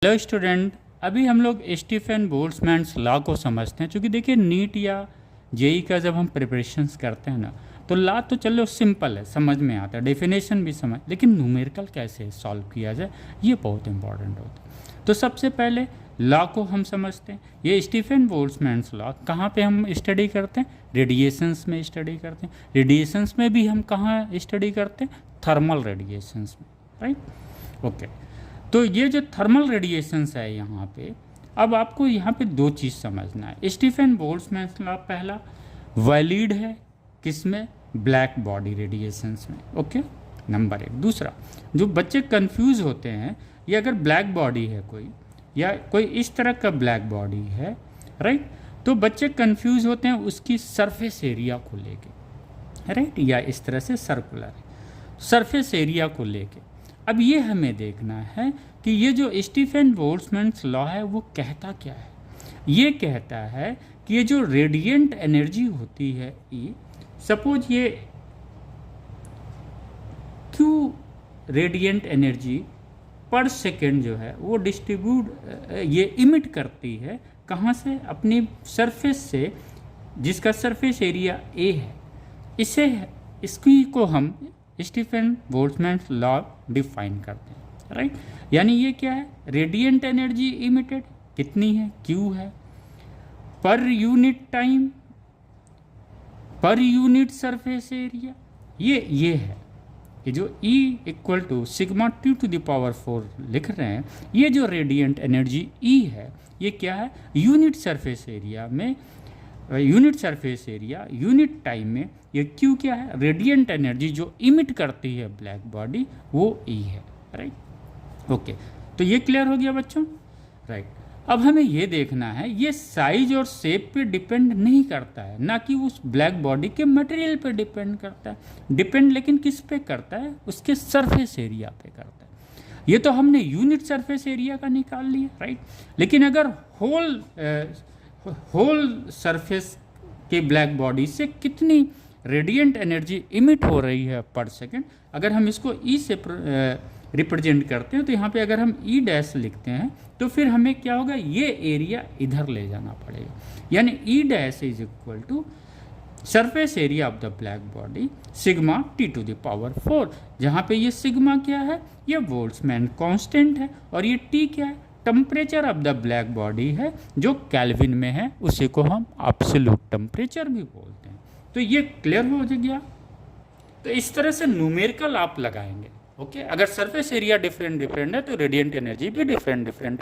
Hello student, अभी हम लोग स्टीफन बोल्ट्जमैन्स लॉ को समझते हैं। क्योंकि देखिए नीट या जेई का जब हम प्रिपरेशंस करते हैं ना, तो लॉ तो चलो सिंपल है, समझ में आता है, डेफिनेशन भी समझ, लेकिन न्यूमेरिकल कैसे सॉल्व किया जाए ये बहुत इंपॉर्टेंट होता है। तो सबसे पहले लॉ को हम समझते हैं। ये स्टीफन बोल्ट्जमैन्स लॉ कहाँ पे हम स्टडी करते हैं? रेडिएशंस में स्टडी करते हैं। रेडिएशंस में भी हम कहाँ स्टडी करते हैं? थर्मल रेडिएशंस में, राइट? ओके, तो ये जो थर्मल रेडिएशंस है यहाँ पे, अब आपको यहाँ पे दो चीज़ समझना है। स्टीफन बोल्ट्जमैन्स लॉ पहला वैलिड है किसमें? ब्लैक बॉडी रेडिएशंस में। ओके, नंबर एक। दूसरा, जो बच्चे कंफ्यूज होते हैं, ये अगर ब्लैक बॉडी है कोई, या कोई इस तरह का ब्लैक बॉडी है, राइट, तो बच्चे कंफ्यूज होते हैं उसकी सरफेस एरिया को लेके, राइट, या इस तरह से सर्कुलर सरफेस एरिया को लेके। अब ये हमें देखना है कि ये जो स्टीफन बोल्ट्जमैन्स लॉ है वो कहता क्या है। ये कहता है कि ये जो रेडिएंट एनर्जी होती है ई, सपोज ये क्यू रेडिएंट एनर्जी पर सेकेंड जो है वो डिस्ट्रीब्यूट ये इमिट करती है कहाँ से? अपनी सरफेस से, जिसका सरफेस एरिया ए है। इसकी को हम स्टीफन बोल्ट्जमैन्स लॉ डिफाइन करते हैं, राइट। यानी ये क्या है? रेडिएंट एनर्जी इमिटेड कितनी है? क्यू है, per unit time, per unit surface area, ये है कि जो E equal to sigma T to the power 4 लिख रहे हैं। ये जो रेडिएंट एनर्जी E है, ये क्या है? यूनिट सरफेस एरिया में, unit surface area unit time में ये क्यू क्या है? रेडिएंट एनर्जी जो इमिट करती है ब्लैक बॉडी, वो E है, राइट। ओके, तो ये क्लियर हो गया बच्चों, राइट। अब हमें ये देखना है, ये साइज और शेप पे डिपेंड नहीं करता है, ना कि उस ब्लैक बॉडी के मटेरियल पे डिपेंड करता है। डिपेंड लेकिन किस पे करता है? उसके सरफेस एरिया पे करता है। ये तो हमने यूनिट सरफेस एरिया का निकाल लिया, राइट। लेकिन अगर होल सरफेस के ब्लैक बॉडी से कितनी रेडिएंट एनर्जी इमिट हो रही है पर सेकेंड, अगर हम इसको ई से रिप्रेजेंट करते हैं, तो यहाँ पे अगर हम ई डैश लिखते हैं तो फिर हमें क्या होगा? ये एरिया इधर ले जाना पड़ेगा। यानी E dash is equal to surface area of the black body sigma T to the power 4, जहाँ पे ये सिग्मा क्या है? ये बोल्ट्जमैन कांस्टेंट है, और ये T क्या है? Temperature of the black body है, जो केल्विन में है, उसी को हम एब्सोल्यूट टेम्परेचर भी बोलते हैं। तो ये क्लियर हो गया। तो इस तरह से न्यूमेरिकल आप लगाएंगे। ओके, अगर सरफेस एरिया डिफरेंट है तो रेडिएंट एनर्जी भी डिफरेंट